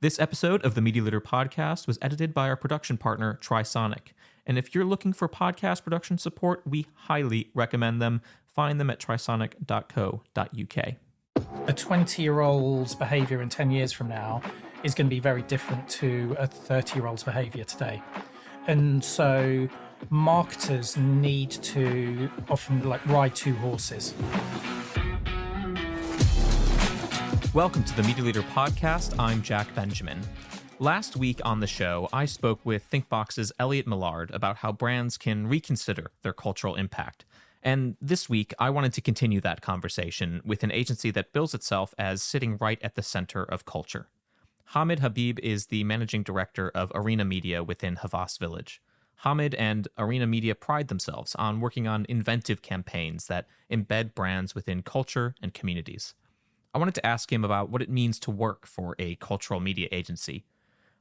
This episode of the Media Leader podcast was edited by our production partner, Trisonic. And if you're looking for podcast production support, we highly recommend them. Find them at trisonic.co.uk. A 20-year-old's behaviour in 10 years from now is going to be very different to a 30-year-old's behaviour today. And so marketers need to often ride two horses. Welcome to the Media Leader podcast. I'm Jack Benjamin. Last week on the show, I spoke with Thinkbox's Elliott Millard about how brands can reconsider their cultural impact. And this week, I wanted to continue that conversation with an agency that bills itself as sitting right at the center of culture. Hamid Habib is the managing director of Arena Media within Havas Village. Hamid and Arena Media pride themselves on working on inventive campaigns that embed brands within culture and communities. I wanted to ask him about what it means to work for a cultural media agency,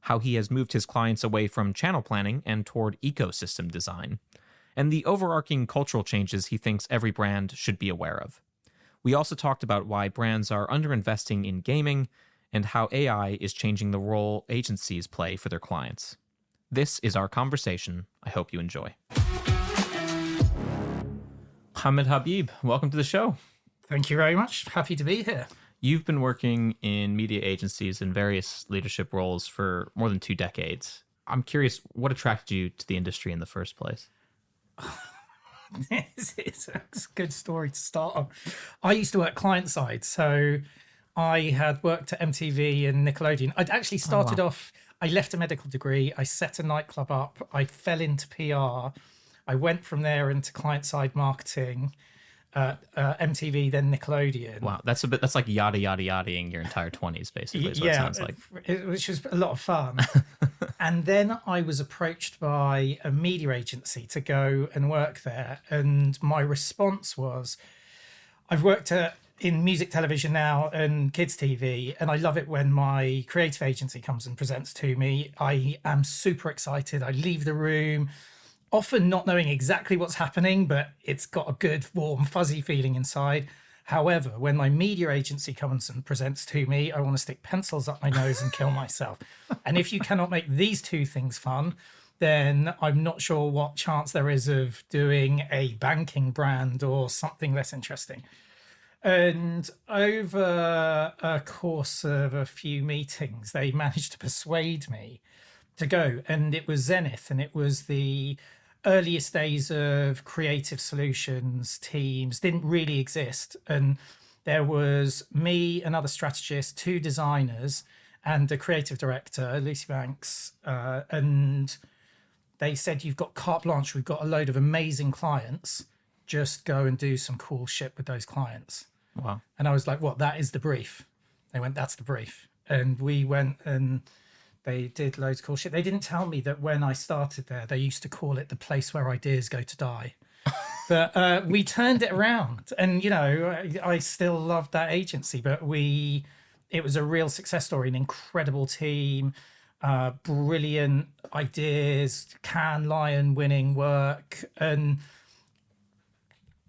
how he has moved his clients away from channel planning and toward ecosystem design, and the overarching cultural changes he thinks every brand should be aware of. We also talked about why brands are underinvesting in gaming and how AI is changing the role agencies play for their clients. This is our conversation. I hope you enjoy. Hamid Habib, welcome to the show. Thank you very much. Happy to be here. You've been working in media agencies in various leadership roles for more than 2 decades. I'm curious, what attracted you to the industry in the first place? It's a good story to start on. I used to work client side, so I had worked at MTV and Nickelodeon. I'd actually started off, I left a medical degree, I set a nightclub up, I fell into PR, I went from there into client side marketing, MTV, then Nickelodeon. Wow, that's like yada-ing your entire 20s, basically, is what it sounds like. Which was a lot of fun. And then I was approached by a media agency to go and work there. And my response was, I've worked in music television now and kids TV, and I love it when my creative agency comes and presents to me. I am super excited. I leave the room, often not knowing exactly what's happening, but it's got a good, warm, fuzzy feeling inside. However, when my media agency comes and presents to me, I want to stick pencils up my nose and kill myself. And if you cannot make these two things fun, then I'm not sure what chance there is of doing a banking brand or something less interesting. And over a course of a few meetings, they managed to persuade me to go. And it was Zenith, and it was the earliest days of creative solutions teams, didn't really exist. And there was me, another strategist, 2 designers, and a creative director, Lucy Banks. And they said, you've got carte blanche. We've got a load of amazing clients. Just go and do some cool shit with those clients. Wow. And I was like, what? That is the brief. They went, that's the brief. And we went and they did loads of cool shit. They didn't tell me that when I started there, they used to call it the place where ideas go to die. But we turned it around. And, you know, I still loved that agency, but it was a real success story, an incredible team, brilliant ideas, Cannes Lion winning work, and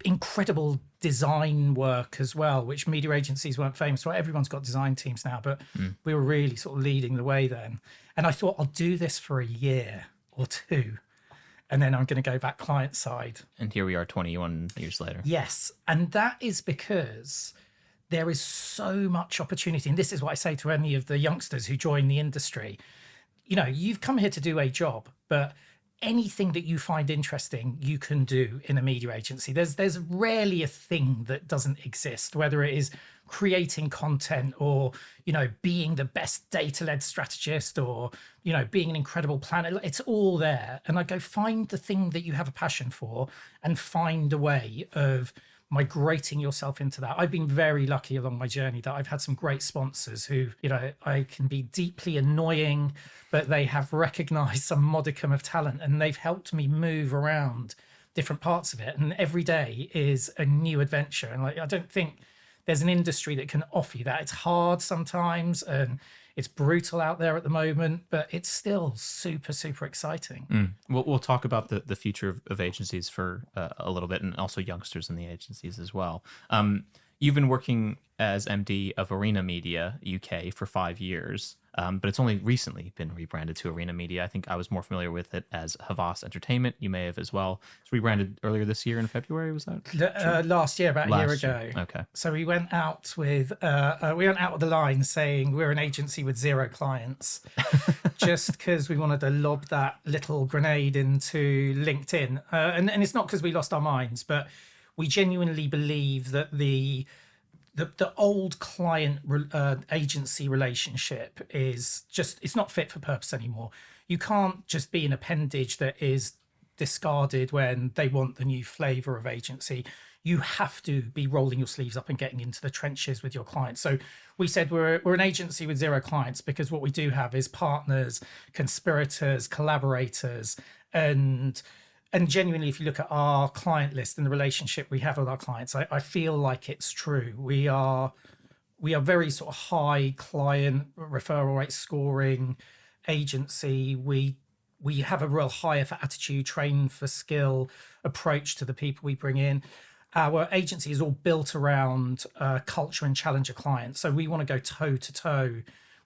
incredible design work as well, which media agencies weren't famous for. Everyone's got design teams now, but we were really sort of leading the way then. And I thought, I'll do this for a year or 2, and then I'm going to go back client side. And here we are 21 years later. Yes. And that is because there is so much opportunity. And this is what I say to any of the youngsters who join the industry. You know, you've come here to do a job, but anything that you find interesting, you can do in a media agency. There's rarely a thing that doesn't exist, whether it is creating content or, you know, being the best data-led strategist or, you know, being an incredible planner. It's all there. And I go, find the thing that you have a passion for and find a way of migrating yourself into that. I've been very lucky along my journey that I've had some great sponsors who, you know, I can be deeply annoying, but they have recognized some modicum of talent and they've helped me move around different parts of it. And every day is a new adventure. And I don't think there's an industry that can offer you that. It's hard sometimes and it's brutal out there at the moment, but it's still super, super exciting. We'll talk about the future of agencies for a little bit, and also youngsters in the agencies as well. You've been working as MD of Arena Media UK for 5 years, but it's only recently been rebranded to Arena Media. I think I was more familiar with it as Havas Entertainment. You may have as well. It's rebranded earlier this year in February. Was that true? Last year, about a year Last ago. year. Okay. So we went out with the line saying we're an agency with 0 clients, just because we wanted to lob that little grenade into LinkedIn, and it's not because we lost our minds, but we genuinely believe that the old client agency relationship is just, it's not fit for purpose anymore. You can't just be an appendage that is discarded when they want the new flavor of agency. You have to be rolling your sleeves up and getting into the trenches with your clients. So we said we're an agency with 0 clients because what we do have is partners, conspirators, collaborators, and genuinely, if you look at our client list and the relationship we have with our clients, I feel like it's true. We are very sort of high client referral rate scoring agency. We have a real hire for attitude, train for skill approach to the people we bring in. Our agency is all built around culture and challenger clients. So we want to go toe to toe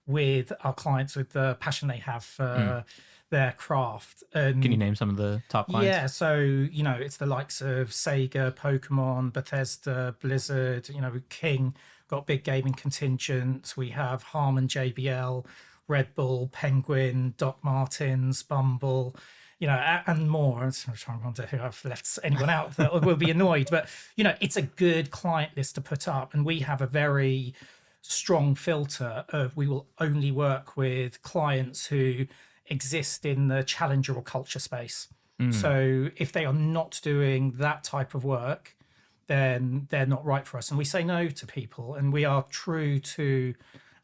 with our clients with the passion they have for their craft. And can you name some of the top clients? yeah, so it's the likes of Sega, Pokemon, Bethesda, Blizzard, King, got big gaming contingent. We have Harman, JBL, Red Bull, Penguin, Doc Martens, Bumble, and more. I'm trying to wonder who I've left anyone out that will be annoyed, but it's a good client list to put up, and we have a very strong filter of we will only work with clients who exist in the challenger or culture space. So if they are not doing that type of work, then they're not right for us. And we say no to people, and we are true to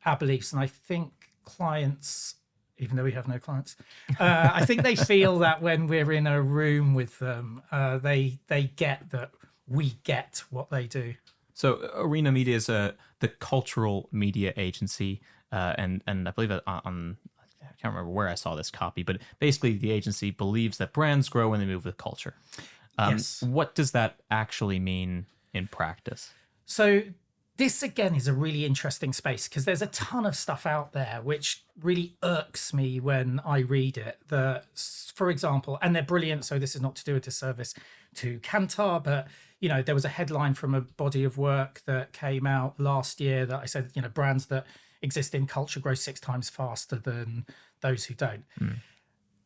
our beliefs. And I think clients, even though we have no clients, I think they feel that when we're in a room with them, they get that we get what they do. So Arena Media is the cultural media agency, and I believe that on I can't remember where I saw this copy, but basically the agency believes that brands grow when they move with culture. Yes. What does that actually mean in practice? So this, again, is a really interesting space because there's a ton of stuff out there which really irks me when I read it. For example, and they're brilliant, so this is not to do a disservice to Kantar, but there was a headline from a body of work that came out last year that I said, brands that exist in culture grow 6 times faster than those who don't.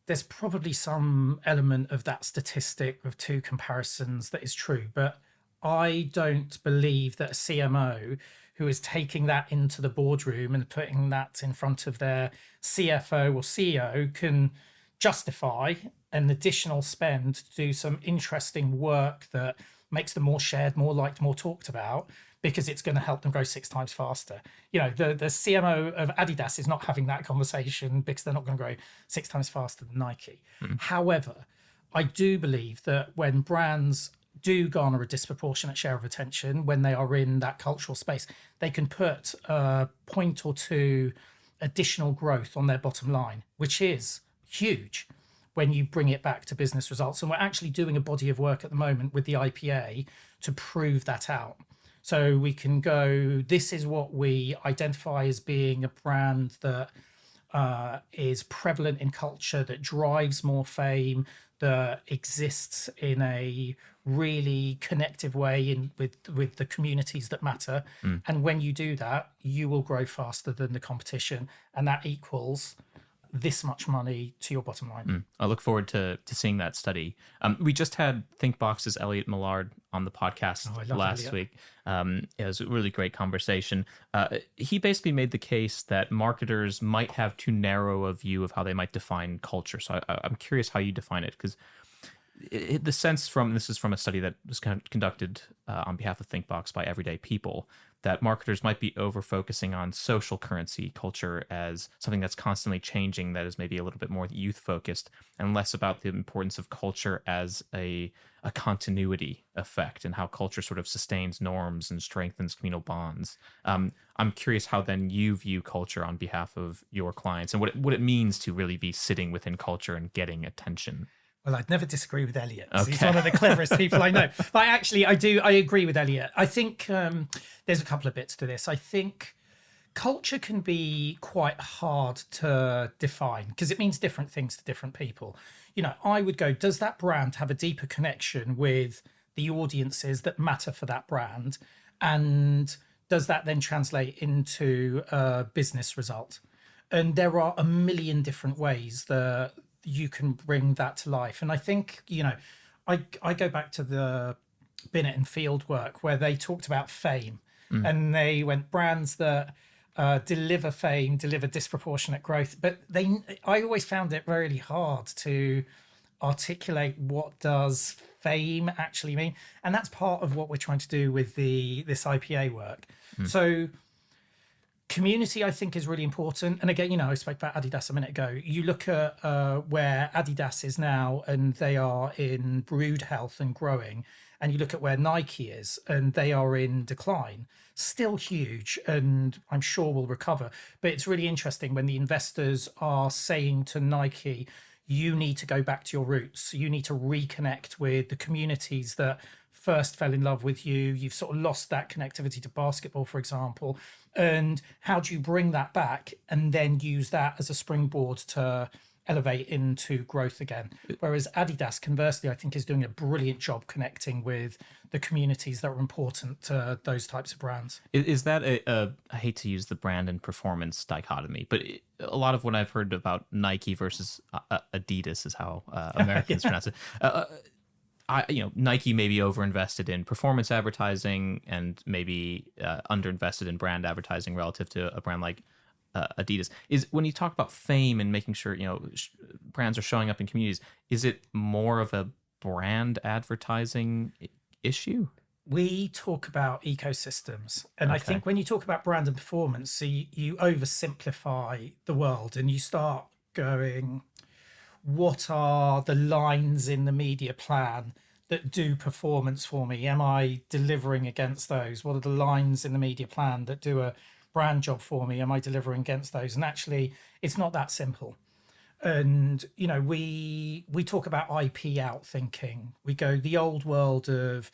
There's probably some element of that statistic of 2 comparisons that is true, but I don't believe that a CMO who is taking that into the boardroom and putting that in front of their CFO or CEO can justify an additional spend to do some interesting work that makes them more shared, more liked, more talked about, because it's going to help them grow 6 times faster. The CMO of Adidas is not having that conversation because they're not going to grow 6 times faster than Nike. However, I do believe that when brands do garner a disproportionate share of attention when they are in that cultural space, they can put a point or 2 additional growth on their bottom line, which is huge when you bring it back to business results. And we're actually doing a body of work at the moment with the IPA to prove that out. So we can go, this is what we identify as being a brand that is prevalent in culture, that drives more fame, that exists in a really connective way with the communities that matter. And when you do that, you will grow faster than the competition. And that equals this much money to your bottom line. I look forward to seeing that study. We just had Thinkbox's Elliott Millard on the podcast last week. It was a really great conversation. He basically made the case that marketers might have too narrow a view of how they might define culture. So I'm curious how you define it, because the sense from, this is from a study that was conducted on behalf of Thinkbox by everyday people, that marketers might be over-focusing on social currency culture as something that's constantly changing, that is maybe a little bit more youth-focused, and less about the importance of culture as a continuity effect and how culture sort of sustains norms and strengthens communal bonds. I'm curious how then you view culture on behalf of your clients and what it means to really be sitting within culture and getting attention. Well, I'd never disagree with Elliott. Okay. He's one of the cleverest people I know. But actually, I agree with Elliott. I think there's a couple of bits to this. I think culture can be quite hard to define because it means different things to different people. I would go, does that brand have a deeper connection with the audiences that matter for that brand? And does that then translate into a business result? And there are a million different ways that you can bring that to life. And I think, I go back to the Binet and Field work where they talked about fame and they went brands that deliver fame, deliver disproportionate growth. But I always found it really hard to articulate what does fame actually mean. And that's part of what we're trying to do with this IPA work. So community, I think, is really important. And again, I spoke about Adidas a minute ago. You look at where Adidas is now, and they are in brood health and growing. And you look at where Nike is, and they are in decline. Still huge, and I'm sure will recover. But it's really interesting when the investors are saying to Nike, you need to go back to your roots. You need to reconnect with the communities that first fell in love with you. You've sort of lost that connectivity to basketball, for example. And how do you bring that back and then use that as a springboard to elevate into growth again? Whereas Adidas, conversely, I think is doing a brilliant job connecting with the communities that are important to those types of brands. Is that I hate to use the brand and performance dichotomy, but a lot of what I've heard about Nike versus Adidas is how Americans pronounce it. Nike may be overinvested in performance advertising and maybe underinvested in brand advertising relative to a brand like Adidas. Is when you talk about fame and making sure brands are showing up in communities, is it more of a brand advertising issue? We talk about ecosystems, and I think when you talk about brand and performance, so you oversimplify the world and you start going, what are the lines in the media plan that do performance for me? Am I delivering against those? What are the lines in the media plan that do a brand job for me? Am I delivering against those? And actually, it's not that simple. And, we talk about IP out thinking. We go the old world of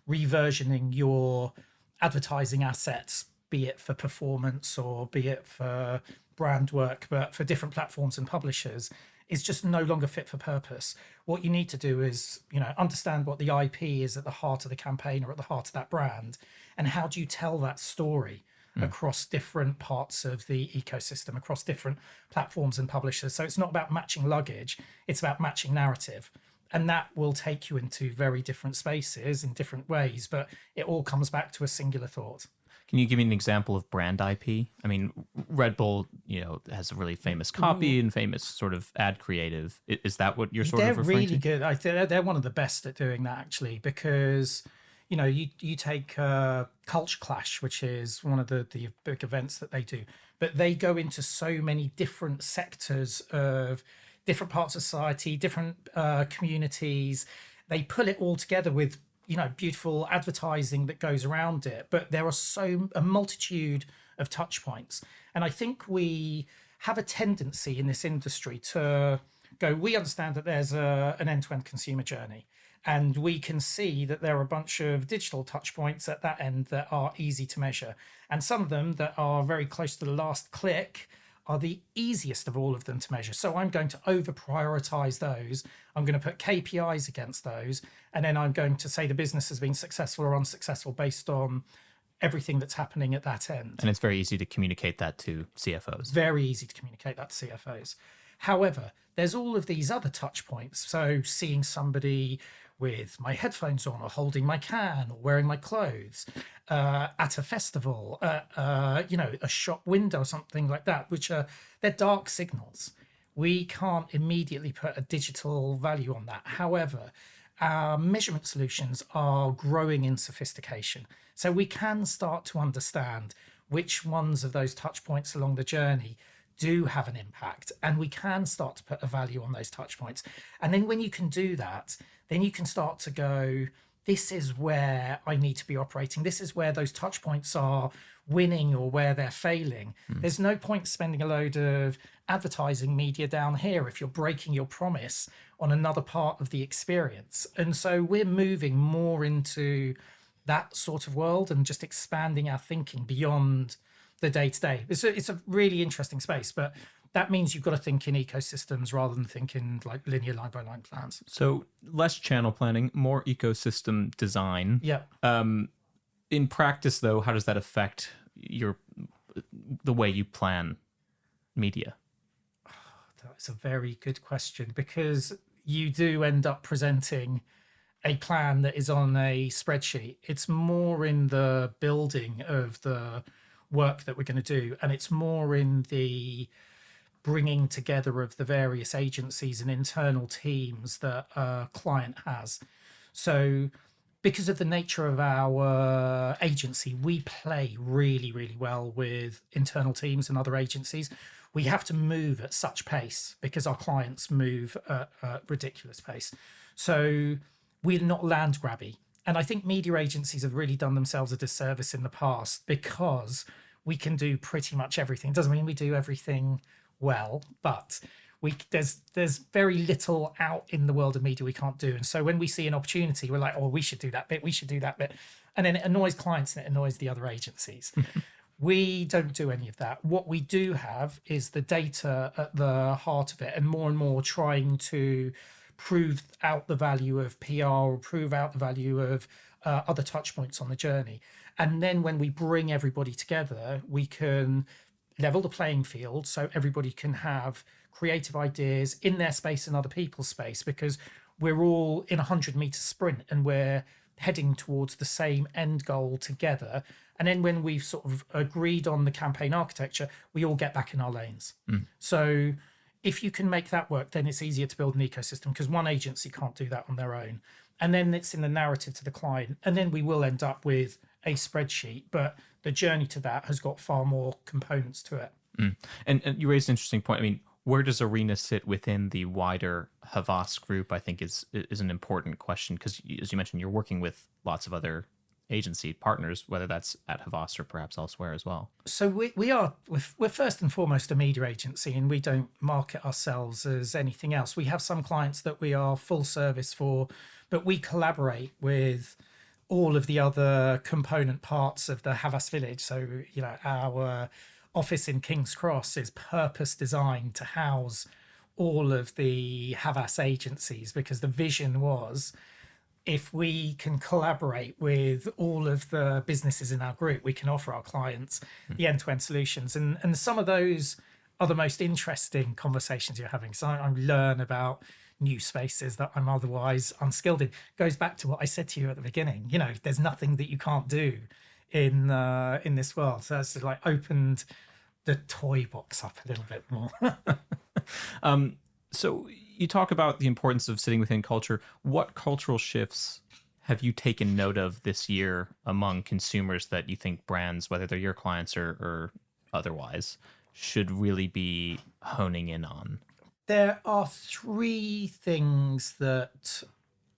reversioning your advertising assets, be it for performance or be it for brand work, but for different platforms and publishers, is just no longer fit for purpose. What you need to do is, understand what the IP is at the heart of the campaign or at the heart of that brand, and how do you tell that story across different parts of the ecosystem, across different platforms and publishers. So it's not about matching luggage, it's about matching narrative. And that will take you into very different spaces in different ways, but it all comes back to a singular thought. Can you give me an example of brand IP? I mean, Red Bull, has a really famous copy and famous sort of ad creative. Is that what you're sort of referring to? They're really good. They're one of the best at doing that, actually, because you take Culture Clash, which is one of the big events that they do, but they go into so many different sectors of different parts of society, different communities. They pull it all together with beautiful advertising that goes around it, but there are a multitude of touch points. And I think we have a tendency in this industry to go, we understand that there's an end-to-end consumer journey, and we can see that there are a bunch of digital touch points at that end that are easy to measure. And some of them that are very close to the last click are the easiest of all of them to measure. So I'm going to over prioritize those. I'm going to put KPIs against those. And then I'm going to say the business has been successful or unsuccessful based on everything that's happening at that end. And it's very easy to communicate that to CFOs. Very easy to communicate that to CFOs. However, there's all of these other touch points. So seeing somebody with my headphones on or holding my can or wearing my clothes at a festival, a shop window or something like that, which they're dark signals. We can't immediately put a digital value on that. However, our measurement solutions are growing in sophistication. So we can start to understand which ones of those touch points along the journey do have an impact, and we can start to put a value on those touch points. And then when you can do that, then you can start to go, this is where I need to be operating. This is where those touch points are winning or where they're failing. There's no point spending a load of advertising media down here if you're breaking your promise on another part of the experience. And so we're moving more into that sort of world and just expanding our thinking beyond the day-to-day. It's a really interesting space, but that means you've got to think in ecosystems rather than thinking like linear line-by-line plans. So less channel planning, more ecosystem design. Yeah. In practice, though, how does that affect the way you plan media? That's a very good question, because you do end up presenting a plan that is on a spreadsheet. It's more in the building of the work that we're going to do, and it's more in the bringing together of the various agencies and internal teams that a client has. So because of the nature of our agency, we play really, really well with internal teams and other agencies. We have to move at such pace because our clients move at a ridiculous pace. So we're not land grabby. And I think media agencies have really done themselves a disservice in the past because we can do pretty much everything. It doesn't mean we do everything well, but there's very little out in the world of media we can't do. And so when we see an opportunity, we're like, oh, we should do that bit, we should do that bit. And then it annoys clients and it annoys the other agencies. We don't do any of that. What we do have is the data at the heart of it, and more trying to prove out the value of PR or prove out the value of other touch points on the journey. And then when we bring everybody together, we can level the playing field so everybody can have creative ideas in their space and other people's space, because we're all in a 100-meter sprint and we're heading towards the same end goal together. And then when we've sort of agreed on the campaign architecture, we all get back in our lanes. So if you can make that work, then it's easier to build an ecosystem, because one agency can't do that on their own. And then it's in the narrative to the client. And then we will end up with a spreadsheet, but the journey to that has got far more components to it. And you raised an interesting point. I mean, where does Arena sit within the wider Havas group, I think is an important question, because as you mentioned, you're working with lots of other agency partners, whether that's at Havas or perhaps elsewhere as well. So we're first and foremost a media agency, and we don't market ourselves as anything else. We have some clients that we are full service for, but we collaborate with all of the other component parts of the Havas Village. So, our office in King's Cross is purpose designed to house all of the Havas agencies, because the vision was, if we can collaborate with all of the businesses in our group, we can offer our clients the end-to-end solutions. And some of those are the most interesting conversations you're having. So I learn about new spaces that I'm otherwise unskilled in. Goes back to what I said to you at the beginning. There's nothing that you can't do in this world. So that's like opened the toy box up a little bit more. So you talk about the importance of sitting within culture. What cultural shifts have you taken note of this year among consumers that you think brands, whether they're your clients or otherwise, should really be honing in on? There are three things that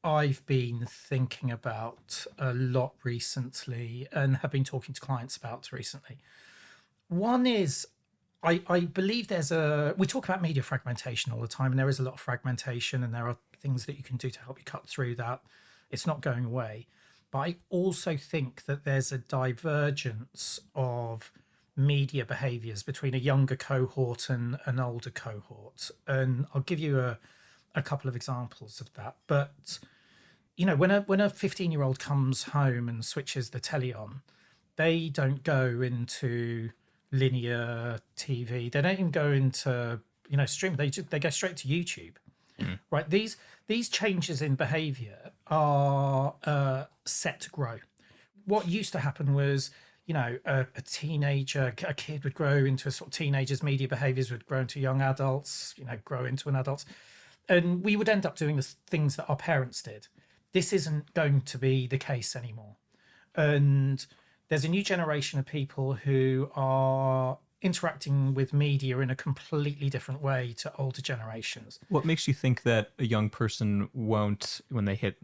I've been thinking about a lot recently and have been talking to clients about recently. One is, I believe we talk about media fragmentation all the time, and there is a lot of fragmentation, and there are things that you can do to help you cut through that. It's not going away. But I also think that there's a divergence of media behaviours between a younger cohort and an older cohort. And I'll give you a couple of examples of that. But, when a 15-year-old comes home and switches the telly on, they don't go into linear TV. They don't even go into stream. They go straight to YouTube. Right? These changes in behaviour are set to grow. What used to happen was, a teenager, a kid would grow into a sort of teenager's media behaviours would grow into young adults, grow into an adult, and we would end up doing the things that our parents did. This isn't going to be the case anymore, and there's a new generation of people who are interacting with media in a completely different way to older generations. What makes you think that a young person won't, when they hit,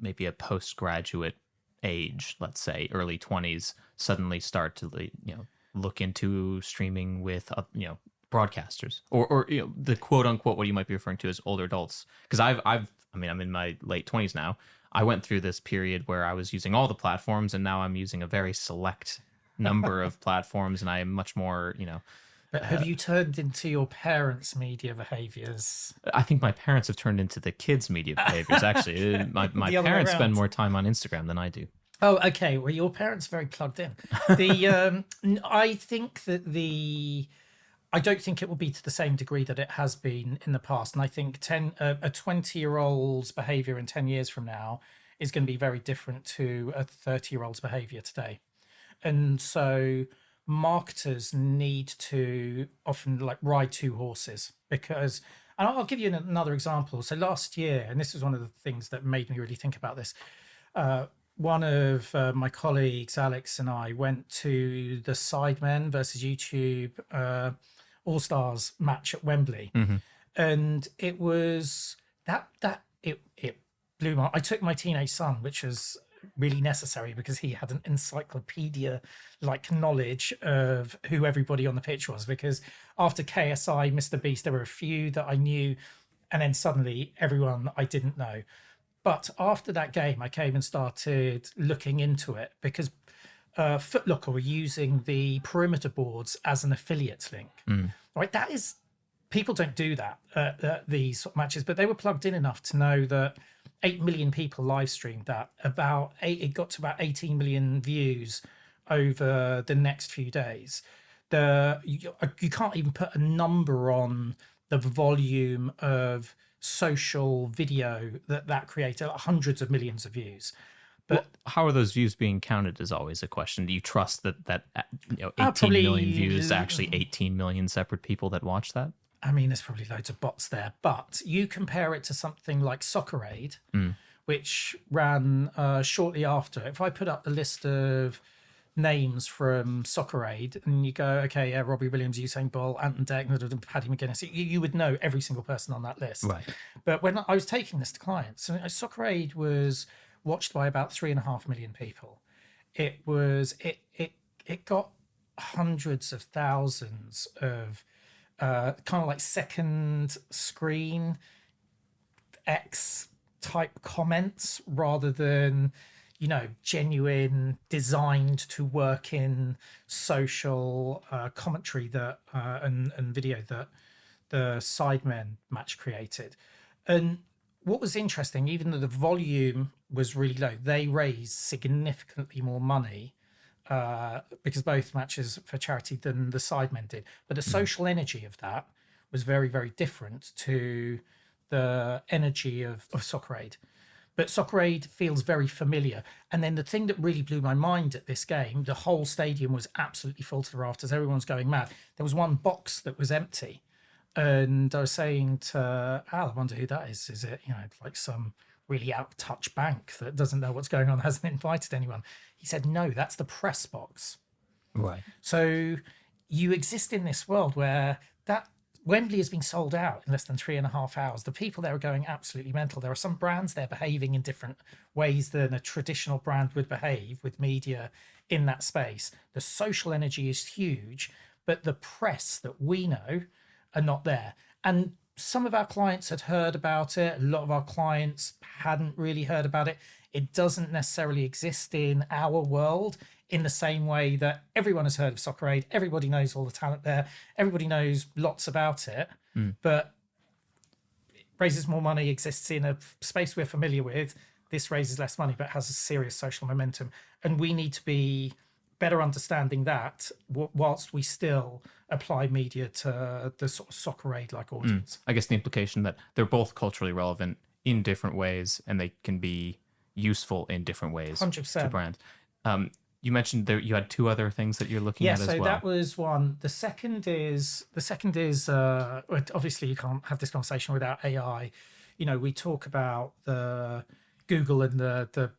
maybe a postgraduate age, let's say early 20s, suddenly start to look into streaming with broadcasters or the quote unquote what you might be referring to as older adults? Because I'm in my late 20s now. I went through this period where I was using all the platforms, and now I'm using a very select number of platforms, and I am much more, But have you turned into your parents' media behaviours? I think my parents have turned into the kids' media behaviors, actually. My The other way parents spend around. more time on Instagram than I do. Oh, okay. Well, your parents are very plugged in. I think that I don't think it will be to the same degree that it has been in the past. And I think a 20-year-old's behaviour in 10 years from now is going to be very different to a 30-year-old's behaviour today. And so marketers need to often ride two horses because, and I'll give you another example. So last year, and this was one of the things that made me really think about this, one of my colleagues, Alex, and I went to the Sidemen versus YouTube All-Stars match at Wembley. And it was it blew my, I took my teenage son, which was really necessary because he had an encyclopedia knowledge of who everybody on the pitch was, because after KSI, Mr. Beast, there were a few that I knew, and then suddenly everyone I didn't know. But after that game, I came and started looking into it because Foot Locker were using the perimeter boards as an affiliate link. Right? That is, people don't do that at these sort of matches, but they were plugged in enough to know that 8 million people live streamed that. It got to about 18 million views over the next few days. You can't even put a number on the volume of social video that created, hundreds of millions of views. But how are those views being counted is always a question. Do you trust that 18 probably million views is actually 18 million separate people that watch that? I mean, there's probably loads of bots there, but you compare it to something like Soccer Aid, which ran shortly after. If I put up the list of names from Soccer Aid and you go, okay, yeah, Robbie Williams, Usain Bolt, Anton Deck, Paddy McGuinness, you would know every single person on that list. Right. But when I was taking this to clients, Soccer Aid was watched by about 3.5 million people. It got hundreds of thousands of kind of second screen X type comments rather than genuine, designed to work in social commentary that and video that the Sidemen match created. And what was interesting, even though the volume was really low, they raised significantly more money because both matches for charity than the Sidemen did. But the social energy of that was very, very different to the energy of Soccer Aid. But Soccer Aid feels very familiar. And then the thing that really blew my mind at this game, the whole stadium was absolutely full to the rafters. Everyone's going mad. There was one box that was empty. And I was saying to Al, I wonder who that is. Is it, some really out of touch bank that doesn't know what's going on, hasn't invited anyone? He said, no, that's the press box. Right. So you exist in this world where that Wembley has been sold out in less than 3.5 hours. The people there are going absolutely mental. There are some brands there behaving in different ways than a traditional brand would behave with media in that space. The social energy is huge, but the press that we know are not there. And some of our clients had heard about it. A lot of our clients hadn't really heard about it. It doesn't necessarily exist in our world in the same way that everyone has heard of Soccer Aid. Everybody knows all the talent there. Everybody knows lots about it, but it raises more money, exists in a space we're familiar with. This raises less money, but has a serious social momentum. And we need to be better understanding that whilst we still apply media to the sort of Soccer Aid-like audience. I guess the implication that they're both culturally relevant in different ways, and they can be useful in different ways 100%. to brands. You mentioned that you had two other things that you're looking at as well. Yeah, so that was one. The second is obviously you can't have this conversation without AI. We talk about the Google and the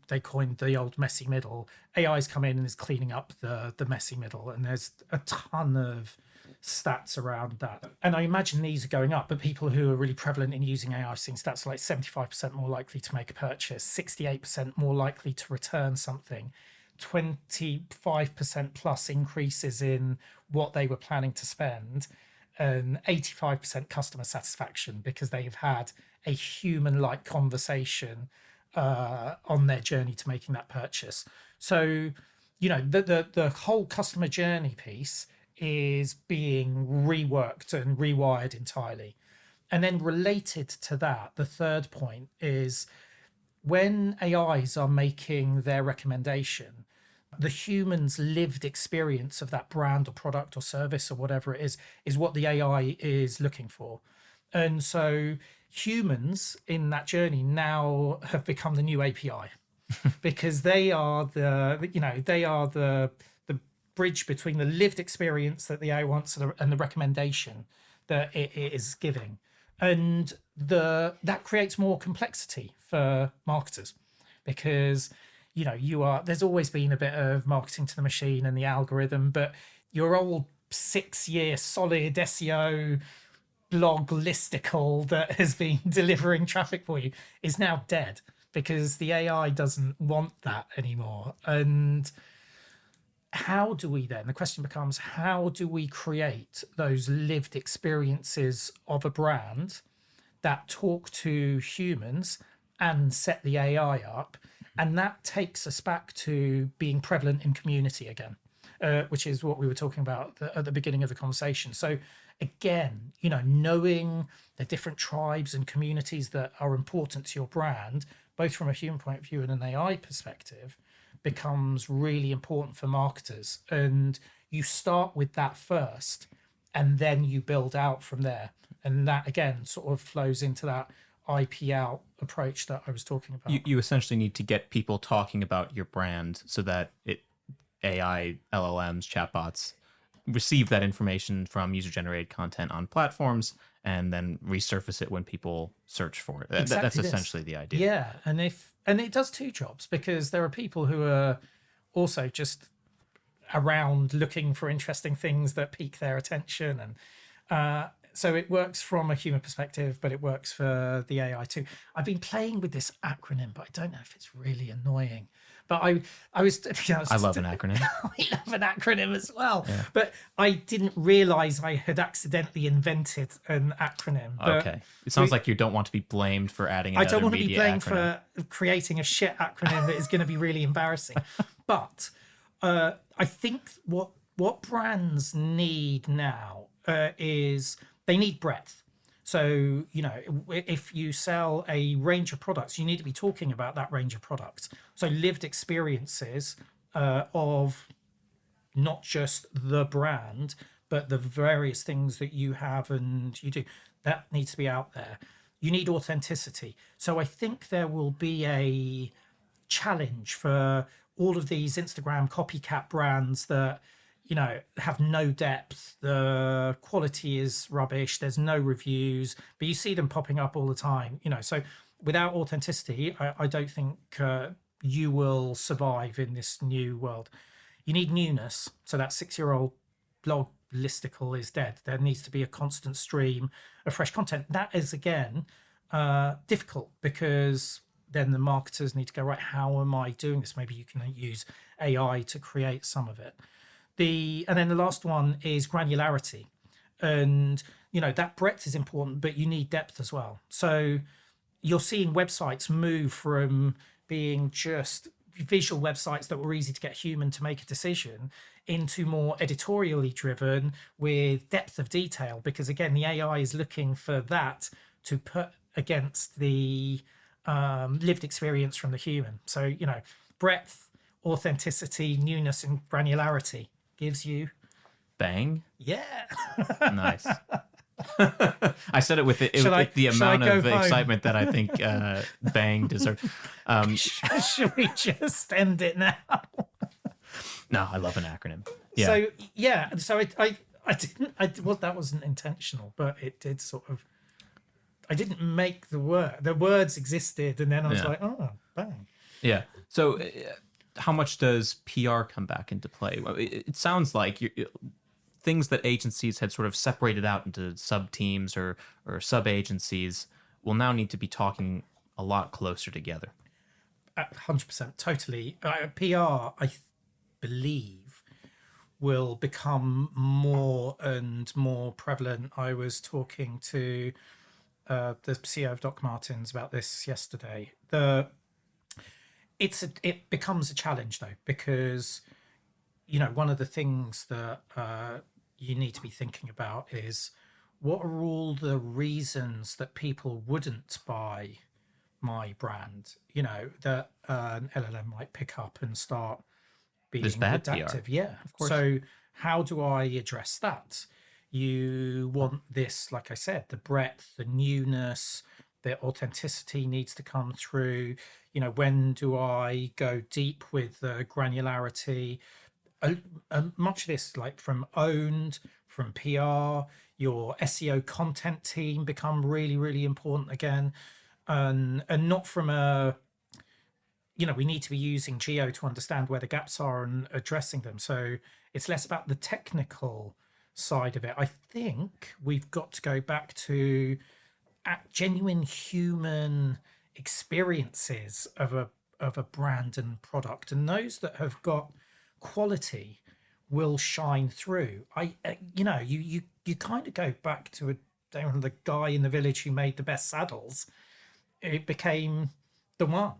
they coined the old messy middle. AI's come in and is cleaning up the messy middle, and there's a ton of stats around that. And I imagine these are going up, but people who are really prevalent in using AI, I've seen stats like 75% more likely to make a purchase, 68% more likely to return something, 25% plus increases in what they were planning to spend, and 85% customer satisfaction because they've had a human-like conversation on their journey to making that purchase. So, the whole customer journey piece is being reworked and rewired entirely. And then related to that, the third point is when AIs are making their recommendation, the human's lived experience of that brand or product or service or whatever it is what the AI is looking for. And so humans in that journey now have become the new API because they are the bridge between the lived experience that the AI wants and the recommendation that it is giving. And that creates more complexity for marketers because there's always been a bit of marketing to the machine and the algorithm, but your old 6-year solid SEO blog listicle that has been delivering traffic for you is now dead because the AI doesn't want that anymore. And how do we then, the question becomes, how do we create those lived experiences of a brand that talk to humans and set the AI up? And that takes us back to being prevalent in community again, which is what we were talking about at the beginning of the conversation. So again, knowing the different tribes and communities that are important to your brand, both from a human point of view and an AI perspective, becomes really important for marketers. And you start with that first, and then you build out from there. And that, again, sort of flows into that IP out approach that I was talking about. You essentially need to get people talking about your brand so that AI, LLMs, chatbots receive that information from user-generated content on platforms and then resurface it when people search for it. Exactly That's essentially the idea. Yeah, and it does two jobs because there are people who are also just around looking for interesting things that pique their attention, and so it works from a human perspective, but it works for the AI too. I've been playing with this acronym, but I don't know if it's really annoying. But I love an acronym. I love an acronym as well. Yeah. But I didn't realize I had accidentally invented an acronym. Okay. It sounds like you don't want to be blamed for adding another I don't want to be blamed acronym. for creating a shit acronym that is going to be really embarrassing. But I think what brands need now is they need breadth. So, if you sell a range of products, you need to be talking about that range of products. So lived experiences of not just the brand, but the various things that you have and you do, that needs to be out there. You need authenticity. So I think there will be a challenge for all of these Instagram copycat brands that have no depth, the quality is rubbish, there's no reviews, but you see them popping up all the time. So without authenticity, I don't think you will survive in this new world. You need newness. So that 6-year-old blog listicle is dead. There needs to be a constant stream of fresh content. That is, again, difficult because then the marketers need to go, right, how am I doing this? Maybe you can use AI to create some of it. And then the last one is granularity. And, that breadth is important, but you need depth as well. So you're seeing websites move from being just visual websites that were easy to get human to make a decision into more editorially driven with depth of detail, because again, the AI is looking for that to put against the lived experience from the human. So, breadth, authenticity, newness, and granularity gives you Bang. Yeah. Nice. I said it with the amount of excitement that I think Bang deserves. Should we just end it now? No, I love an acronym. Yeah. So yeah, so that wasn't intentional, but it did sort of. I didn't make the word. The words existed, and then I was like, oh, bang. Yeah. So, how much does PR come back into play? It sounds like things that agencies had sort of separated out into sub teams or sub agencies will now need to be talking a lot closer together. 100%, totally. PR, believe, will become more and more prevalent. I was talking to the CEO of Doc Martens about this yesterday. It becomes a challenge though, because one of the things that you need to be thinking about is what are all the reasons that people wouldn't buy my brand, that an LLM might pick up and start being There's bad redactive. PR. Yeah, of course. So how do I address that? You want this, like I said, the breadth, the newness, the authenticity needs to come through. When do I go deep with the granularity? Much of this, like from owned, from PR, your SEO content team become really, really important again. And not from we need to be using geo to understand where the gaps are and addressing them. So it's less about the technical side of it. I think we've got to go back to genuine human experiences of a brand and product, and those that have got quality will shine through. You kind of go back to the guy in the village who made the best saddles. It became the one,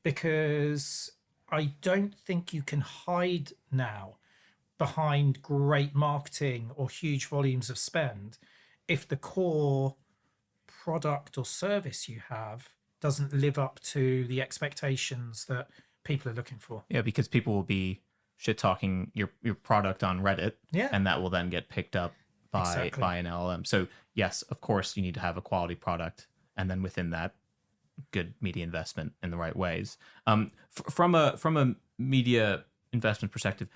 because I don't think you can hide now behind great marketing or huge volumes of spend if the core product or service you have doesn't live up to the expectations that people are looking for. Yeah, because people will be shit talking your product on Reddit, and that will then get picked up by an LLM. So yes, of course, you need to have a quality product, and then within that, good media investment in the right ways. From a media investment perspective,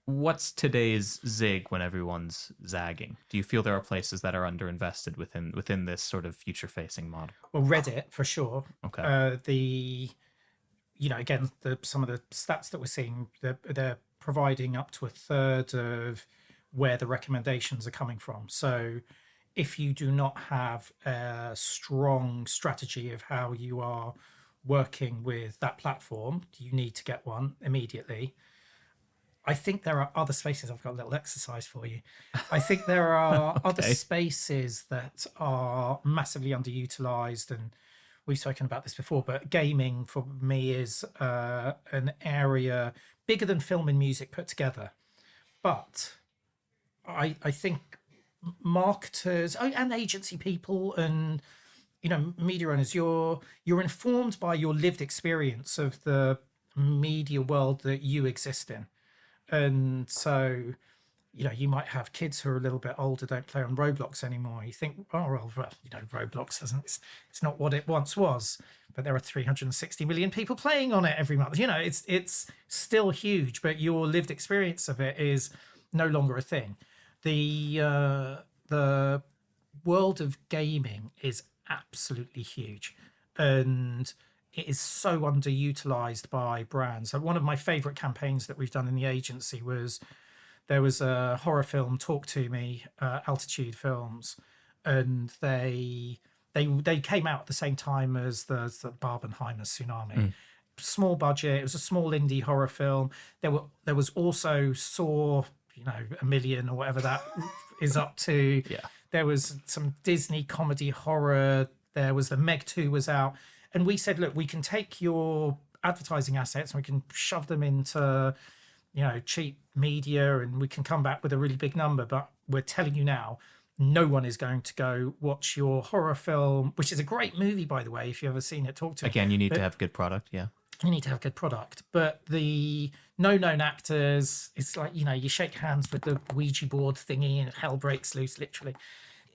what's today's zig when everyone's zagging? Do you feel there are places that are underinvested within this sort of future-facing model? Well, Reddit for sure. Okay. Again, some of the stats that we're seeing, they're providing up to a third of where the recommendations are coming from. So if you do not have a strong strategy of how you are working with that platform, you need to get one immediately. I think there are other spaces. I've got a little exercise for you. I think there are other spaces that are massively underutilized, and we've spoken about this before, but gaming for me is an area bigger than film and music put together. But I think marketers and agency people and media owners, you're informed by your lived experience of the media world that you exist in. And so you might have kids who are a little bit older, don't play on Roblox anymore. You think, oh well, Roblox it's not what it once was, but there are 360 million people playing on it every month. It's still huge, but your lived experience of it is no longer a thing. The world of gaming is absolutely huge, and it is so underutilized by brands. So one of my favorite campaigns that we've done in the agency was, there was a horror film, Talk to Me, Altitude Films, and they came out at the same time as the Barbenheimer tsunami. Small budget, it was a small indie horror film. There was also Saw, a million or whatever that is up to. Yeah. There was some Disney comedy horror. There was the Meg 2 was out. And we said, look, we can take your advertising assets and we can shove them into, cheap media, and we can come back with a really big number. But we're telling you now, no one is going to go watch your horror film, which is a great movie, by the way, if you've ever seen it. Talk to Again, you need to have good product. Yeah. You need to have good product. But the known actors, it's like, you shake hands with the Ouija board thingy and hell breaks loose, literally.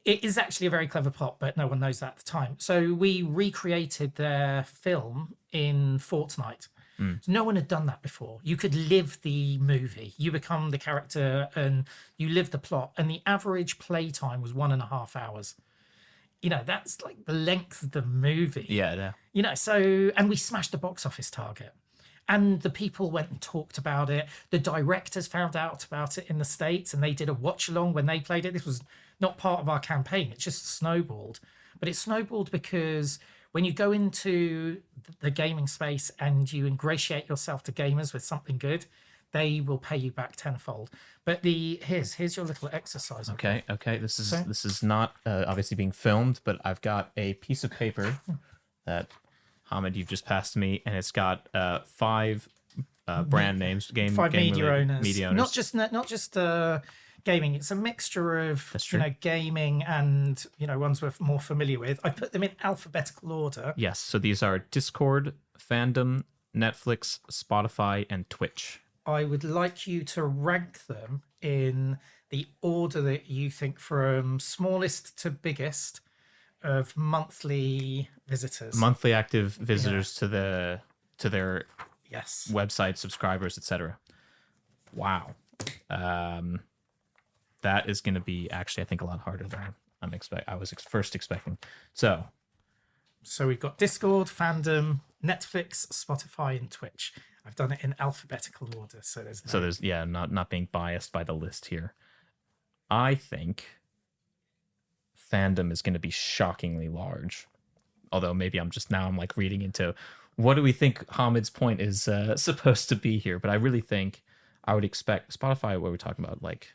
It is actually a very clever plot, but no one knows that at the time. So we recreated their film in Fortnite. So no one had done that before. You could live the movie. You become the character and you live the plot. And the average playtime was 1.5 hours. That's like the length of the movie. Yeah. So, and we smashed the box office target. And the people went and talked about it. The directors found out about it in the States, and they did a watch along when they played it. This was not part of our campaign. It just snowballed. But it snowballed because when you go into the gaming space and you ingratiate yourself to gamers with something good, they will pay you back tenfold. But here's your little exercise. Okay. This is not obviously being filmed, but I've got a piece of paper that Hamid, you've just passed to me, and it's got 5 brand names, 5 media owners. Media owners. Not just gaming. It's a mixture of gaming and ones we're more familiar with. I put them in alphabetical order. Yes. So these are Discord, Fandom, Netflix, Spotify, and Twitch. I would like you to rank them in the order that you think, from smallest to biggest, of monthly visitors, monthly active visitors to their website, subscribers, etc. Wow. That is going to be actually, I think, a lot harder than I was first expecting. So we've got Discord, Fandom, Netflix, Spotify, and Twitch. I've done it in alphabetical order, so there's not being biased by the list here. I think Fandom is going to be shockingly large. Although maybe I'm like reading into what do we think Hamid's point is supposed to be here. But I really think I would expect Spotify, what we're talking about, like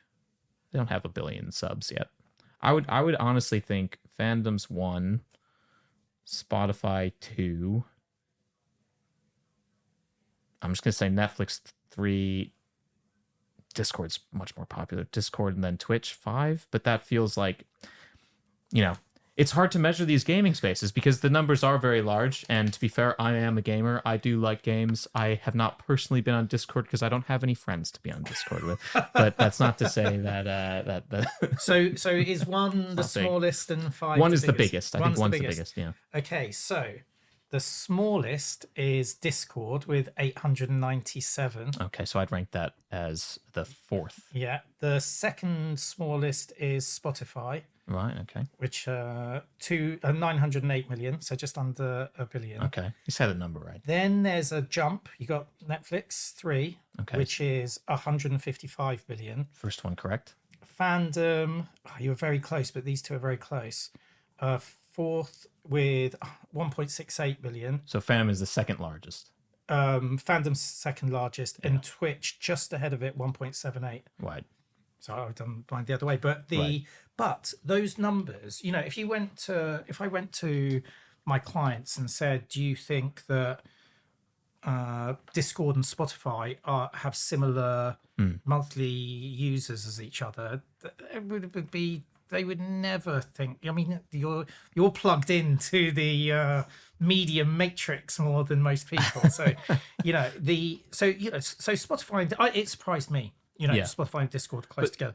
they don't have 1 billion subs yet. I would honestly think Fandom's 1, Spotify 2. I'm just going to say Netflix 3, Discord's much more popular. Discord and then Twitch 5, but that feels like, it's hard to measure these gaming spaces because the numbers are very large. And to be fair, I am a gamer. I do like games. I have not personally been on Discord because I don't have any friends to be on Discord with. But that's not to say that So is 1 the smallest and 5? 1 is the biggest. I think 1's the biggest. Yeah. Okay, so the smallest is Discord with 897. Okay, so I'd rank that as the 4th. Yeah. The second smallest is Spotify. Right, okay. Which 908 million, so just under 1 billion. Okay, you said the number right. Then there's a jump. You got Netflix 3, which is 155 billion. First one correct. Fandom, you were very close, but these two are very close. 4th with 1.68 billion. So Fandom is the second largest. Fandom's second largest, and Twitch just ahead of it, 1.78. Right. So I've done mine the other way, but but those numbers, if I went to my clients and said, do you think that Discord and Spotify have similar monthly users as each other, they would never think. I mean, you're plugged into the media matrix more than most people. So so Spotify, it surprised me. Spotify and Discord close together.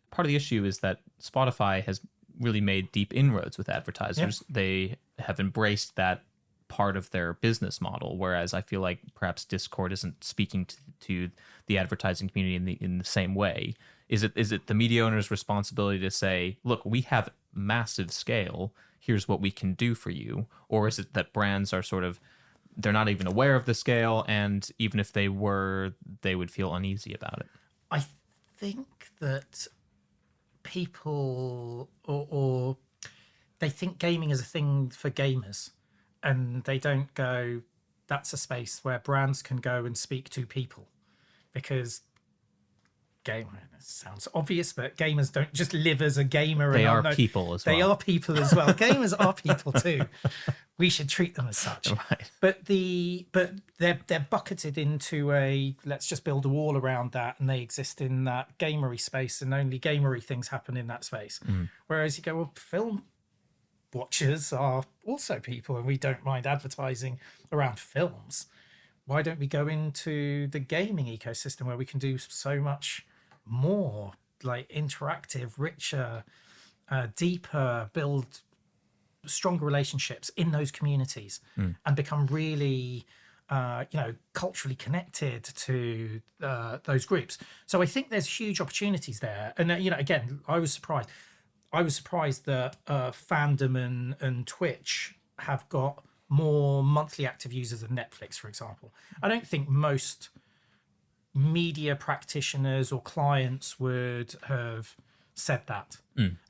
Part of the issue is that Spotify has really made deep inroads with advertisers. Yep. They have embraced that part of their business model, whereas I feel like perhaps Discord isn't speaking to the advertising community in the same way. Is it the media owner's responsibility to say, look, we have massive scale, here's what we can do for you? Or is it that brands are they're not even aware of the scale, and even if they were, they would feel uneasy about it? I think that people or they think gaming is a thing for gamers, and they don't go, that's a space where brands can go and speak to people, because sounds obvious, but gamers don't just live as a gamer. They are people as well. They are people as well. Gamers are people too. We should treat them as such. Right. But they're bucketed into let's just build a wall around that, and they exist in that gamery space, and only gamery things happen in that space. Whereas you go, well, film watchers are also people, and we don't mind advertising around films. Why don't we go into the gaming ecosystem where we can do so much more, like interactive, richer, deeper, build stronger relationships in those communities, and become really culturally connected to those groups. So I think there's huge opportunities there. And again, I was surprised that Fandom and Twitch have got more monthly active users than Netflix, for example. I don't think most media practitioners or clients would have said that.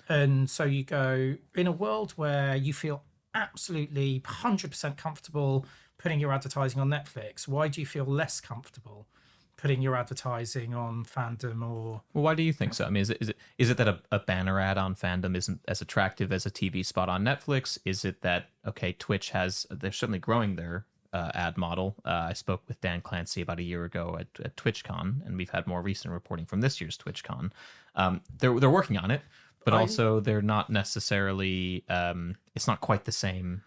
And so you go, in a world where you feel absolutely 100% comfortable putting your advertising on Netflix, why do you feel less comfortable putting your advertising on Fandom or... Well, why do you think so? I mean, is it that a banner ad on Fandom isn't as attractive as a TV spot on Netflix? Is it that, okay, Twitch they're certainly growing their ad model. I spoke with Dan Clancy about a year ago at TwitchCon, and we've had more recent reporting from this year's TwitchCon. They're working on it, but also they're not necessarily. It's not quite the same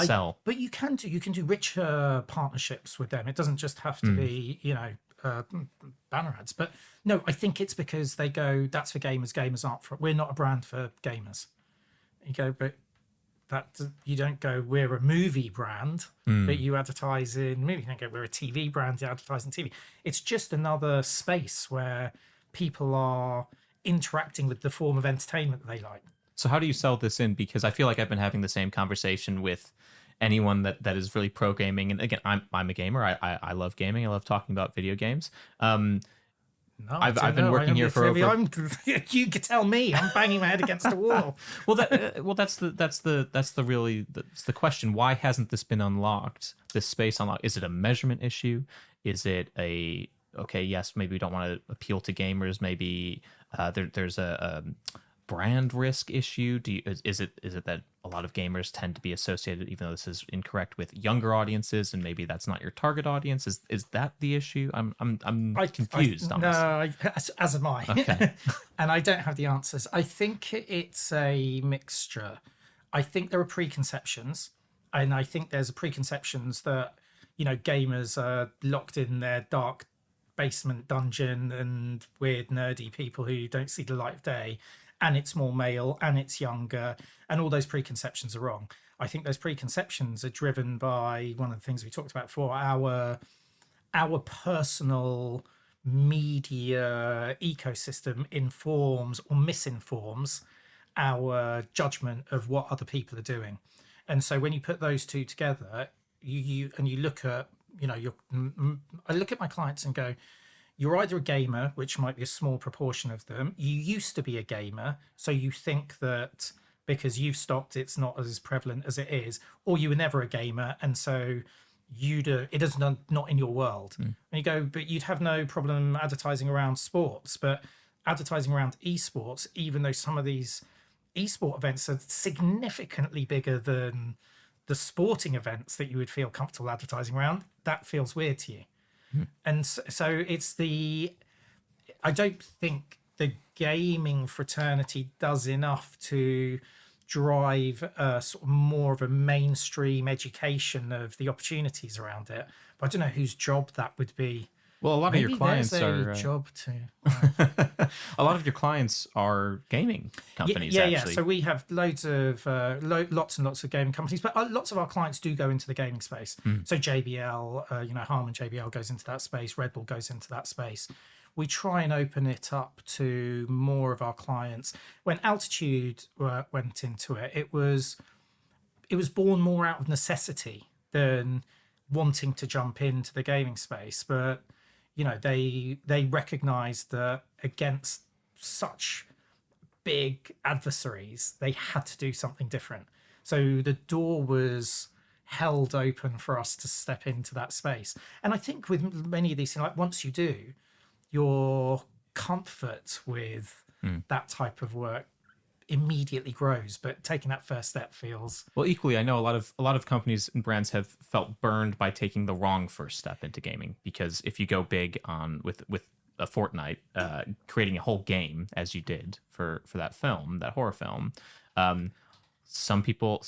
sell. But you can do richer partnerships with them. It doesn't just have to be banner ads. But no, I think it's because they go, that's for gamers. Gamers aren't for. We're not a brand for gamers. You go, but that you don't go, we're a movie brand, but you advertise in movie. You don't go, we're a TV brand, you advertise in TV. It's just another space where people are interacting with the form of entertainment that they like. So how do you sell this in? Because I feel like I've been having the same conversation with anyone that is really pro gaming. And again, I'm a gamer. I love gaming. I love talking about video games. No, I've been working here for over. You could tell me. I'm banging my head against the wall. That's the question. Why hasn't this been unlocked? This space unlocked? Is it a measurement issue? Is it yes, maybe we don't want to appeal to gamers. Maybe there's a brand risk issue. Is it that a lot of gamers tend to be associated, even though this is incorrect, with younger audiences, and maybe that's not your target audience? Is that the issue? I'm confused on this. As am I. Okay. And I don't have the answers. I think it's a mixture. I think there are preconceptions, and I think there's preconceptions that gamers are locked in their dark basement dungeon and weird nerdy people who don't see the light of day, and it's more male and it's younger, and all those preconceptions are wrong. I think those preconceptions are driven by one of the things we talked about before, our personal media ecosystem informs or misinforms our judgment of what other people are doing. And so when you put those two together, you look at, I look at my clients and go, you're either a gamer, which might be a small proportion of them. You used to be a gamer, so you think that because you've stopped, it's not as prevalent as it is, or you were never a gamer, and so it is not in your world. And you go, but you'd have no problem advertising around sports, but advertising around esports, even though some of these esport events are significantly bigger than the sporting events that you would feel comfortable advertising around, that feels weird to you. And so I don't think the gaming fraternity does enough to drive sort of more of a mainstream education of the opportunities around it. But I don't know whose job that would be. Well, a lot of your clients are job to. A lot of your clients are gaming companies. Yeah. So we have loads of lots and lots of gaming companies, but lots of our clients do go into the gaming space. So JBL, Harman JBL goes into that space. Red Bull goes into that space. We try and open it up to more of our clients. When Altitude went into it, it was born more out of necessity than wanting to jump into the gaming space, but they recognized that against such big adversaries, they had to do something different. So the door was held open for us to step into that space. And I think with many of these things, like once you do, your comfort with that type of work immediately grows, but taking that first step feels... Well, equally, I know a lot of companies and brands have felt burned by taking the wrong first step into gaming, because if you go big on with a Fortnite, creating a whole game as you did for that film, that horror film, some people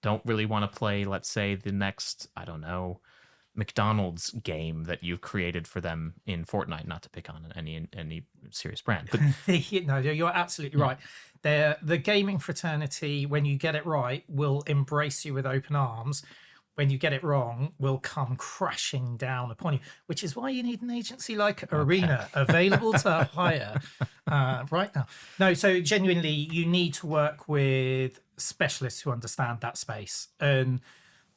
don't really want to play, let's say, the next, I don't know, McDonald's game that you've created for them in Fortnite, not to pick on any serious brand. But no, you're absolutely right. The gaming fraternity, when you get it right, will embrace you with open arms. When you get it wrong, will come crashing down upon you, which is why you need an agency like Arena available to hire right now. No, so genuinely, you need to work with specialists who understand that space. And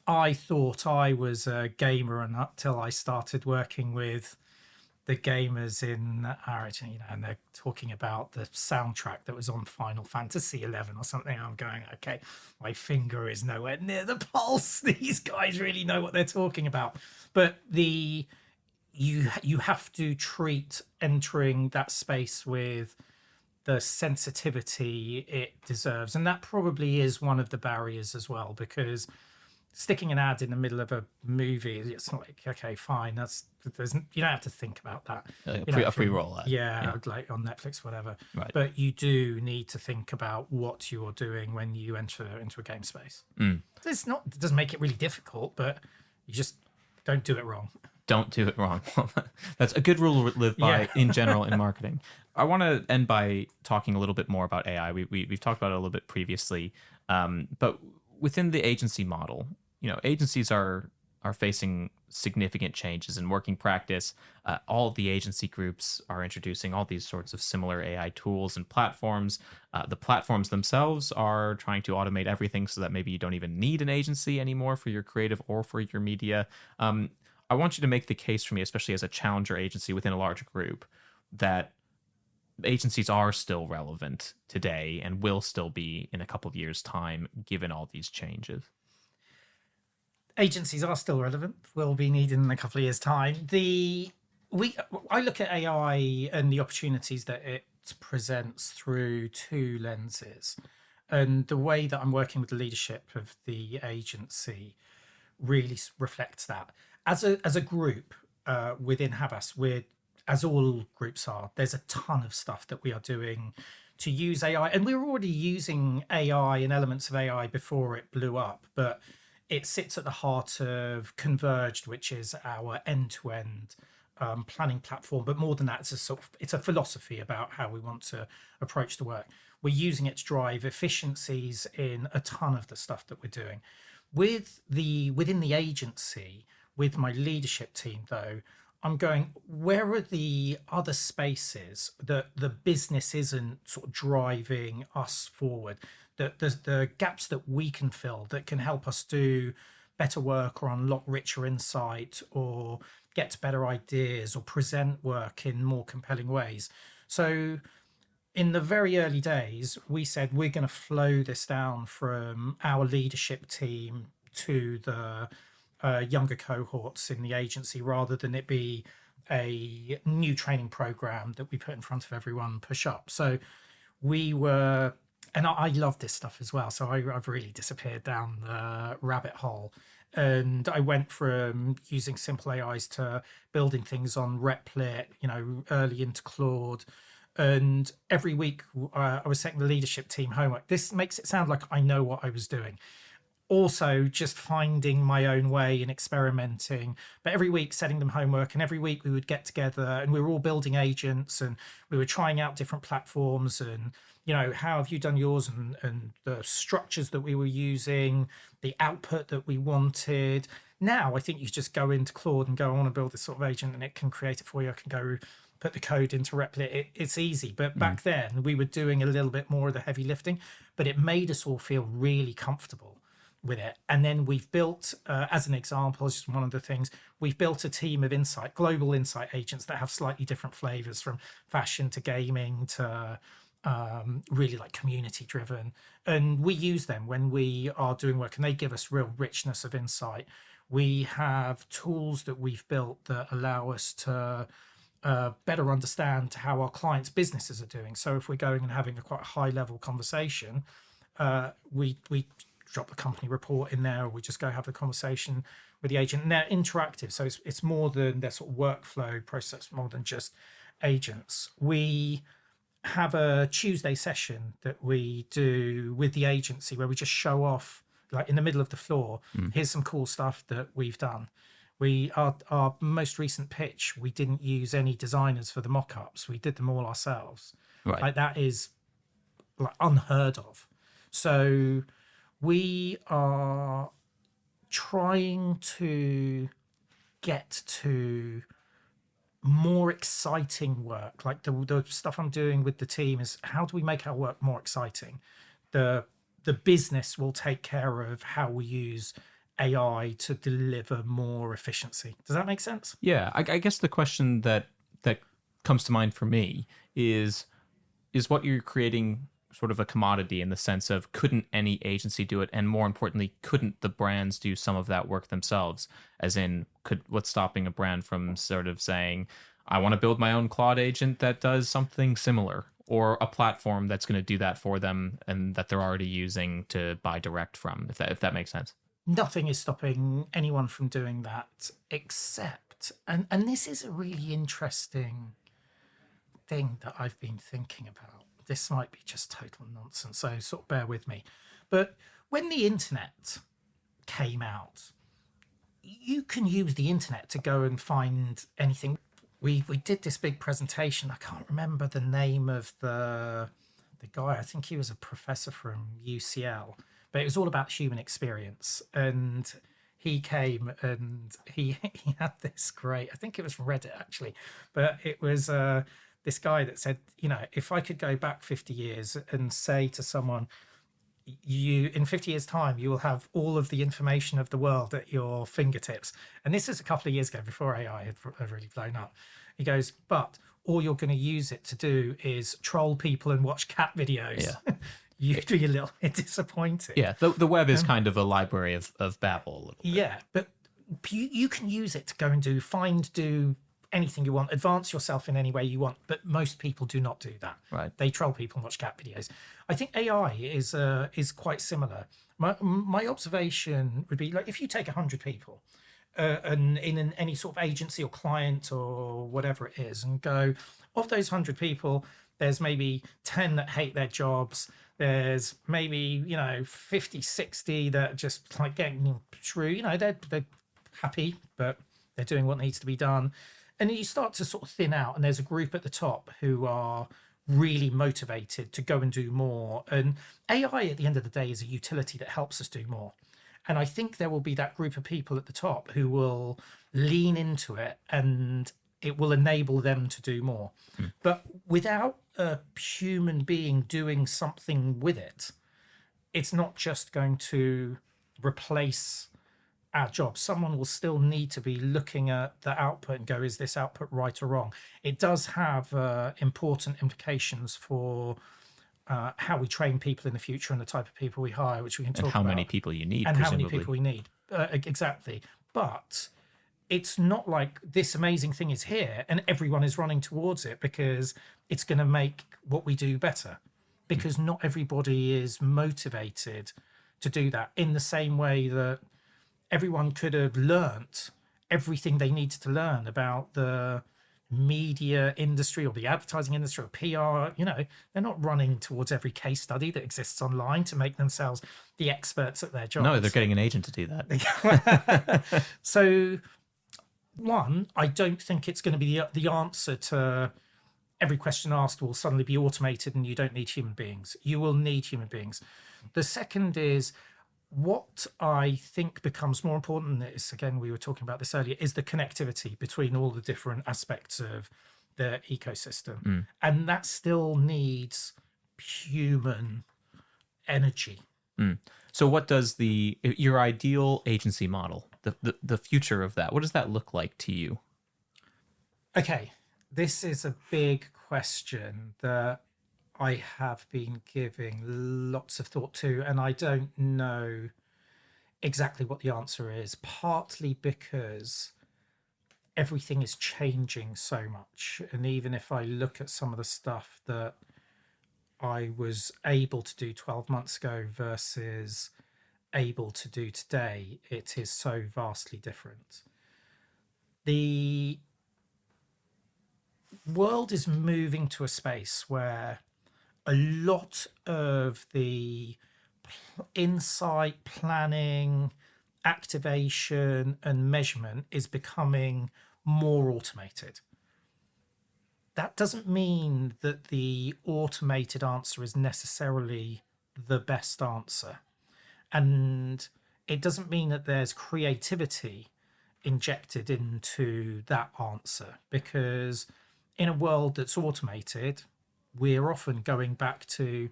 I thought I was a gamer until I started working with the gamers in Origin, and they're talking about the soundtrack that was on Final Fantasy 11 or something. I'm going, okay, my finger is nowhere near the pulse. These guys really know what they're talking about. But you have to treat entering that space with the sensitivity it deserves, and that probably is one of the barriers as well, because sticking an ad in the middle of a movie, it's not like, okay, fine, you don't have to think about that. A pre-roll ad. Yeah, like on Netflix, whatever. Right. But you do need to think about what you're doing when you enter into a game space. It doesn't make it really difficult, but you just don't do it wrong. Don't do it wrong. That's a good rule to live by in general in marketing. I want to end by talking a little bit more about AI. We've talked about it a little bit previously, but within the agency model, agencies are facing significant changes in working practice. All of the agency groups are introducing all these sorts of similar AI tools and platforms. The platforms themselves are trying to automate everything so that maybe you don't even need an agency anymore for your creative or for your media. I want you to make the case for me, especially as a challenger agency within a larger group, that agencies are still relevant today and will still be in a couple of years' time, given all these changes. Agencies are still relevant, will be needed in a couple of years' time. I look at AI and the opportunities that it presents through two lenses. And the way that I'm working with the leadership of the agency really reflects that. As a group within Havas, as all groups are, there's a ton of stuff that we are doing to use AI. And we were already using AI and elements of AI before it blew up, but it sits at the heart of Converged, which is our end-to-end planning platform. But more than that, it's a philosophy about how we want to approach the work. We're using it to drive efficiencies in a ton of the stuff that we're doing. Within the agency, with my leadership team, though, I'm going, where are the other spaces that the business isn't sort of driving us forward? The gaps that we can fill that can help us do better work or unlock richer insight or get to better ideas or present work in more compelling ways. So in the very early days, we said we're going to flow this down from our leadership team to the younger cohorts in the agency, rather than it be a new training program that we put in front of everyone, push up. So I love this stuff as well. So I've really disappeared down the rabbit hole. And I went from using simple AIs to building things on Replit, early into Claude. And every week I was setting the leadership team homework. This makes it sound like I know what I was doing. Also just finding my own way and experimenting, but every week setting them homework, and every week we would get together and we were all building agents and we were trying out different platforms and, how have you done yours, and the structures that we were using, the output that we wanted. Now I think you just go into Claude and go, I want to build this sort of agent, and it can create it for you. I can go put the code into Replit. It's easy. But back then we were doing a little bit more of the heavy lifting, but it made us all feel really comfortable with it. And then we've built, as an example, just one of the things, we've built a team of global insight agents that have slightly different flavors, from fashion to gaming to really like community driven. And we use them when we are doing work, and they give us real richness of insight. We have tools that we've built that allow us to better understand how our clients' businesses are doing. So if we're going and having a quite high level conversation, we drop the company report in there, or we just go have a conversation with the agent. And they're interactive, so it's more than their sort of workflow process, more than just agents. We have a Tuesday session that we do with the agency where we just show off, like in the middle of the floor, here's some cool stuff that we've done. Our most recent pitch, we didn't use any designers for the mock-ups. We did them all ourselves. Right. Like, that is like unheard of. So we are trying to get to more exciting work. Like the stuff I'm doing with the team is, how do we make our work more exciting? The business will take care of how we use AI to deliver more efficiency. Does that make sense? Yeah, I guess the question that comes to mind for me is what you're creating sort of a commodity in the sense of couldn't any agency do it, and more importantly, couldn't the brands do some of that work themselves? As in, what's stopping a brand from sort of saying, I want to build my own Claude agent that does something similar, or a platform that's going to do that for them and that they're already using to buy direct from, if that makes sense. Nothing is stopping anyone from doing that except, and this is a really interesting thing that I've been thinking about. This might be just total nonsense, so sort of bear with me. But when the internet came out, you can use the internet to go and find anything. We did this big presentation. I can't remember the name of the guy. I think he was a professor from UCL, but it was all about human experience. And he came and he had this great, I think it was from Reddit actually, but it was this guy that said, if I could go back 50 years and say to someone, you in 50 years time you will have all of the information of the world at your fingertips, and this is a couple of years ago before AI had really blown up. He goes, but all you're going to use it to do is troll people and watch cat videos. Yeah. You'd be a little bit disappointed. Yeah, the web is kind of a library of Babel a little bit. Yeah, but you can use it to go and do anything you want, advance yourself in any way you want, but most people do not do that. Right. They troll people and watch cat videos. I think AI is quite similar. My observation would be, like, if you take 100 people and in any sort of agency or client or whatever it is, and go, of those 100 people, there's maybe 10 that hate their jobs. There's maybe 50, 60 that just like getting through. They're happy, but they're doing what needs to be done. And then you start to sort of thin out, and there's a group at the top who are really motivated to go and do more. And AI at the end of the day is a utility that helps us do more. And I think there will be that group of people at the top who will lean into it, and it will enable them to do more. But without a human being doing something with it, it's not just going to replace our job. Someone will still need to be looking at the output and go, is this output right or wrong? It does have important implications for how we train people in the future and the type of people we hire, which we can talk about. And how many people you need, and presumably. how many people we need. Exactly. But it's not like this amazing thing is here and everyone is running towards it because it's going to make what we do better. Because not everybody is motivated to do that, in the same way that everyone could have learnt everything they needed to learn about the media industry or the advertising industry or PR. They're not running towards every case study that exists online to make themselves the experts at their job. No, they're getting an agent to do that. So, one, I don't think it's going to be the answer to every question asked will suddenly be automated and you don't need human beings. You will need human beings. The second is, what I think becomes more important is, again, we were talking about this earlier, is the connectivity between all the different aspects of the ecosystem. And that still needs human energy. So what does your ideal agency model, the future of that, what does that look like to you? Okay, this is a big question that I have been giving lots of thought to, and I don't know exactly what the answer is, partly because everything is changing so much. And even if I look at some of the stuff that I was able to do 12 months ago versus able to do today, it is so vastly different. The world is moving to a space where a lot of the insight, planning, activation, and measurement is becoming more automated. That doesn't mean that the automated answer is necessarily the best answer. And it doesn't mean that there's creativity injected into that answer, because in a world that's automated, we're often going back to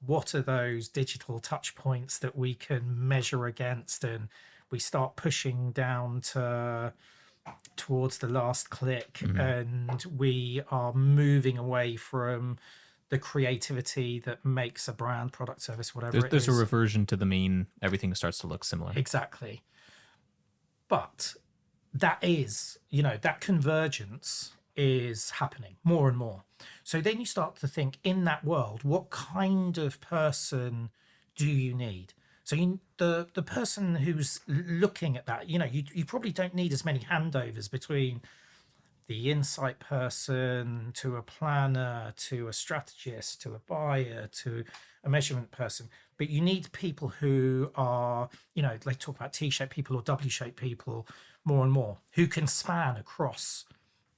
what are those digital touch points that we can measure against, and we start pushing down towards the last click, and we are moving away from the creativity that makes a brand, product, service, whatever There's it is. a reversion to the mean. Everything starts to look similar. Exactly. But that is, that convergence is happening more and more. So then you start to think, in that world, what kind of person do you need? So the person who's looking at that, you probably don't need as many handovers between the insight person to a planner, to a strategist, to a buyer, to a measurement person. But you need people who are, they talk about T-shaped people or W-shaped people more and more, who can span across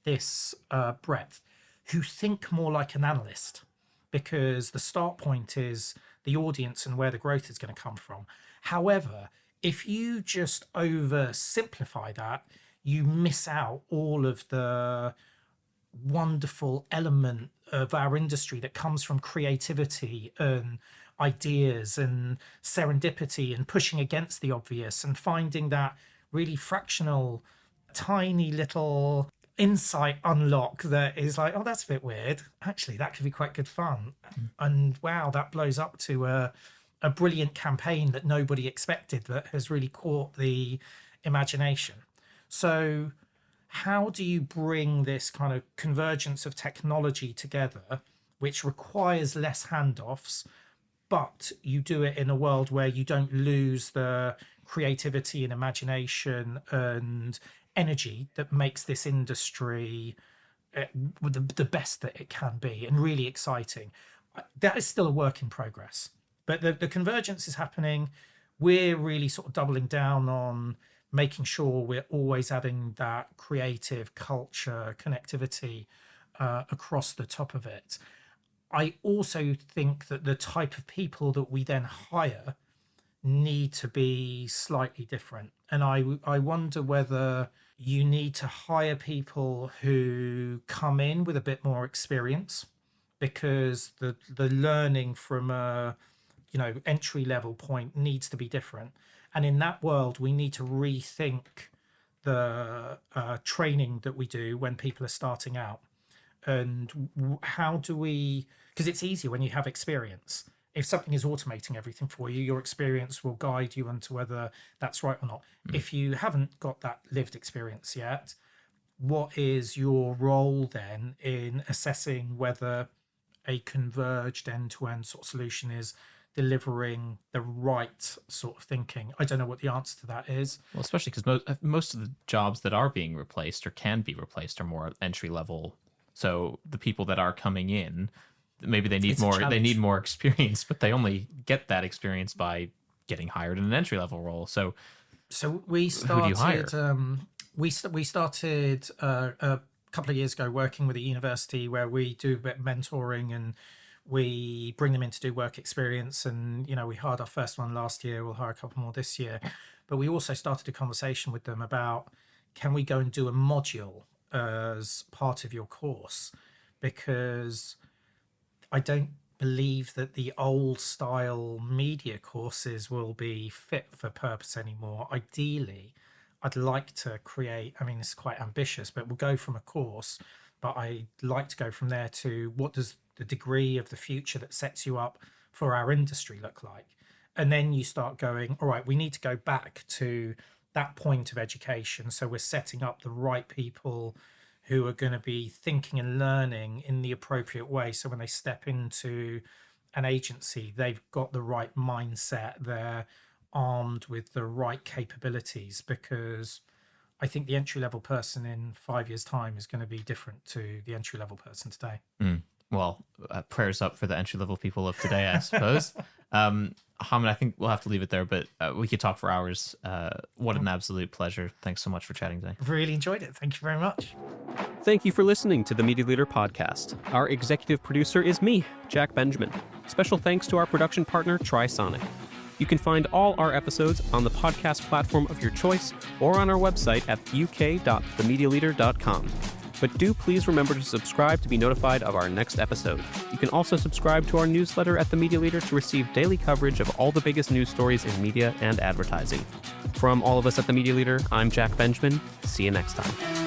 this breadth, who think more like an analyst, because the start point is the audience and where the growth is going to come from. However, if you just oversimplify that, you miss out all of the wonderful element of our industry that comes from creativity and ideas and serendipity and pushing against the obvious and finding that really fractional, tiny little insight unlock that is like, oh, that's a bit weird. Actually, that could be quite good fun. And wow, that blows up to a brilliant campaign that nobody expected that has really caught the imagination. So how do you bring this kind of convergence of technology together, which requires less handoffs, but you do it in a world where you don't lose the creativity and imagination and energy that makes this industry the best that it can be and really exciting? That is still a work in progress, but the convergence is happening. We're really sort of doubling down on making sure we're always adding that creative culture connectivity across the top of it. I also think that the type of people that we then hire need to be slightly different. And I wonder whether you need to hire people who come in with a bit more experience, because the learning from a entry level point needs to be different. And in that world, we need to rethink the training that we do when people are starting out. And how do we, because it's easier when you have experience. If something is automating everything for you, your experience will guide you into whether that's right or not. If you haven't got that lived experience yet, what is your role then in assessing whether a converged end-to-end sort of solution is delivering the right sort of thinking? I don't know what the answer to that is. Well, especially because most of the jobs that are being replaced or can be replaced are more entry level. So the people that are coming in, maybe they need more experience, but they only get that experience by getting hired in an entry level role. So we started, who do you hire? We started a couple of years ago working with a university where we do a bit of mentoring and we bring them in to do work experience. And, we hired our first one last year. We'll hire a couple more this year. But we also started a conversation with them about, can we go and do a module as part of your course? Because I don't believe that the old style media courses will be fit for purpose anymore. Ideally, I'd like to create, this is quite ambitious, but we'll go from a course, but I'd like to go from there to what does the degree of the future that sets you up for our industry look like? And then you start going, all right, we need to go back to that point of education. So we're setting up the right people who are going to be thinking and learning in the appropriate way. So when they step into an agency, they've got the right mindset, they're armed with the right capabilities, because I think the entry-level person in 5 years' time is going to be different to the entry-level person today. Well, prayers up for the entry-level people of today, I suppose. Hamid, I think we'll have to leave it there, but we could talk for hours. What an absolute pleasure. Thanks so much for chatting today. Really enjoyed it. Thank you very much. Thank you for listening to the Media Leader Podcast. Our executive producer is me, Jack Benjamin. Special thanks to our production partner, Trisonic. You can find all our episodes on the podcast platform of your choice or on our website at uk.themedialeader.com. But do please remember to subscribe to be notified of our next episode. You can also subscribe to our newsletter at The Media Leader to receive daily coverage of all the biggest news stories in media and advertising. From all of us at The Media Leader, I'm Jack Benjamin. See you next time.